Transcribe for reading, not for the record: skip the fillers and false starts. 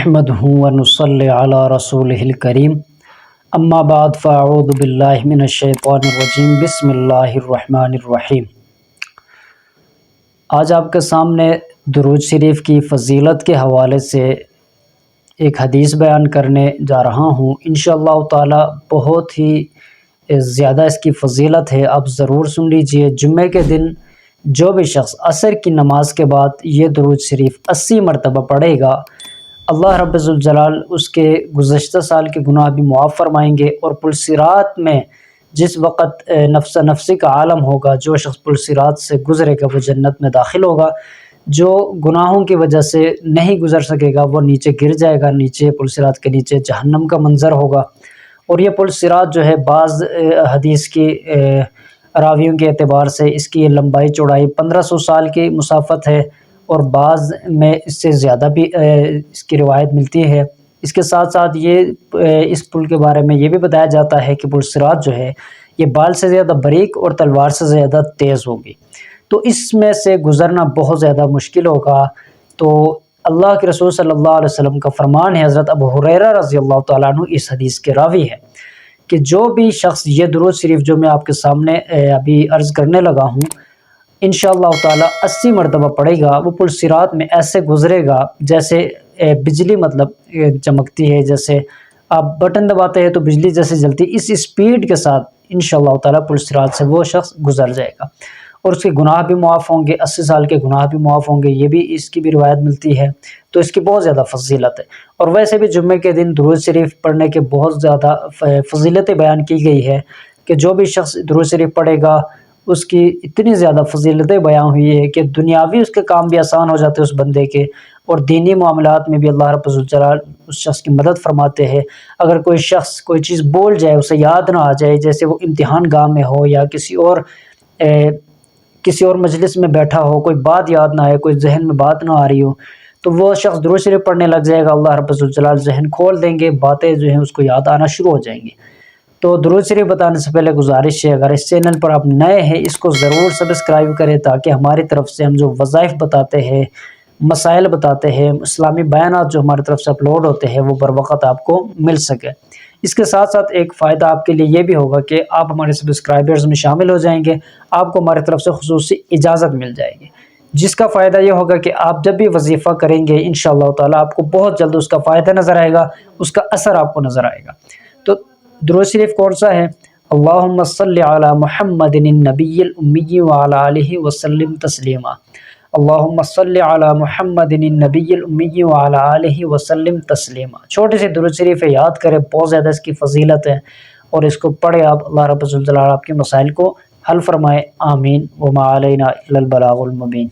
نحمده ونصلی علی رسولہ الکریم اما بعد فاعوذ باللہ من الشیطان الرجیم بسم اللہ الرحمن الرحیم۔ آج آپ کے سامنے درود شریف کی فضیلت کے حوالے سے ایک حدیث بیان کرنے جا رہا ہوں۔ انشاءاللہ تعالی بہت ہی زیادہ اس کی فضیلت ہے، آپ ضرور سن لیجئے۔ جمعے کے دن جو بھی شخص عصر کی نماز کے بعد یہ درود شریف 80 مرتبہ پڑھے گا، اللہ رب ذوالجلال اس کے گزشتہ سال کے گناہ بھی معاف فرمائیں گے، اور پل صراط میں جس وقت نفس نفسی کا عالم ہوگا، جو شخص پل صراط سے گزرے گا وہ جنت میں داخل ہوگا، جو گناہوں کی وجہ سے نہیں گزر سکے گا وہ نیچے گر جائے گا، نیچے پل صراط کے نیچے جہنم کا منظر ہوگا۔ اور یہ پل صراط جو ہے بعض حدیث کی راویوں کے اعتبار سے اس کی لمبائی چوڑائی 1500 سال کی مسافت ہے، اور بعض میں اس سے زیادہ بھی اس کی روایت ملتی ہے۔ اس کے ساتھ ساتھ اس پل کے بارے میں یہ بھی بتایا جاتا ہے کہ پل صراط جو ہے یہ بال سے زیادہ باریک اور تلوار سے زیادہ تیز ہوگی، تو اس میں سے گزرنا بہت زیادہ مشکل ہوگا۔ تو اللہ کے رسول صلی اللہ علیہ وسلم کا فرمان ہے، حضرت ابو ہریرہ رضی اللہ تعالیٰ عنہ اس حدیث کے راوی ہے، کہ جو بھی شخص یہ درود شریف جو میں آپ کے سامنے ابھی عرض کرنے لگا ہوں انشاءاللہ تعالی 80 مرتبہ پڑھے گا، وہ پل صراط میں ایسے گزرے گا جیسے بجلی چمکتی ہے، جیسے آپ بٹن دباتے ہیں تو بجلی جیسے جلتی، اس اسپیڈ کے ساتھ انشاءاللہ تعالی پل صراط سے وہ شخص گزر جائے گا، اور اس کے گناہ بھی معاف ہوں گے، 80 سال کے گناہ بھی معاف ہوں گے۔ یہ بھی اس کی بھی روایت ملتی ہے، تو اس کی بہت زیادہ فضیلت ہے۔ اور ویسے بھی جمعے کے دن درود شریف پڑھنے کے بہت زیادہ فضیلتیں بیان کی گئی ہے، کہ جو بھی شخص درود شریف پڑھے گا اس کی اتنی زیادہ فضیلتیں بیان ہوئی ہے کہ دنیاوی اس کے کام بھی آسان ہو جاتے ہیں اس بندے کے، اور دینی معاملات میں بھی اللہ رب الجلال اس شخص کی مدد فرماتے ہیں۔ اگر کوئی شخص کوئی چیز بول جائے، اسے یاد نہ آ جائے، جیسے وہ امتحان گاہ میں ہو یا کسی اور مجلس میں بیٹھا ہو، کوئی بات یاد نہ آئے، کوئی ذہن میں بات نہ آ رہی ہو، تو وہ شخص درود شریف پڑھنے لگ جائے گا، اللہ رب الجلال ذہن کھول دیں گے، باتیں جو ہیں اس کو یاد آنا شروع ہو جائیں گی۔ تو درود شریف بتانے سے پہلے گزارش ہے، اگر اس چینل پر آپ نئے ہیں اس کو ضرور سبسکرائب کریں، تاکہ ہماری طرف سے ہم جو وظائف بتاتے ہیں، مسائل بتاتے ہیں، اسلامی بیانات جو ہماری طرف سے اپلوڈ ہوتے ہیں وہ بر وقت آپ کو مل سکے۔ اس کے ساتھ ساتھ ایک فائدہ آپ کے لیے یہ بھی ہوگا کہ آپ ہمارے سبسکرائبرز میں شامل ہو جائیں گے، آپ کو ہماری طرف سے خصوصی اجازت مل جائے گی، جس کا فائدہ یہ ہوگا کہ آپ جب بھی وظیفہ کریں گے انشاءاللہ تعالی آپ کو بہت جلد اس کا فائدہ نظر آئے گا، اس کا اثر آپ کو نظر آئے گا۔ تو درود شریف کون سا ہے؟ اللہم صلی علی محمد النبی الامی وعلی آلہ وسلم تسلیما۔ اللہم صلی علی محمد النبی الامی وعلی آلہ وسلم تسلیما۔ چھوٹے سے درود شریف ہے، یاد کریں، بہت زیادہ اس کی فضیلت ہے، اور اس کو پڑھے آپ، اللہ رب الجلال آپ کے مسائل کو حل فرمائے، آمین۔ وما علینا الا البلاغ المبین۔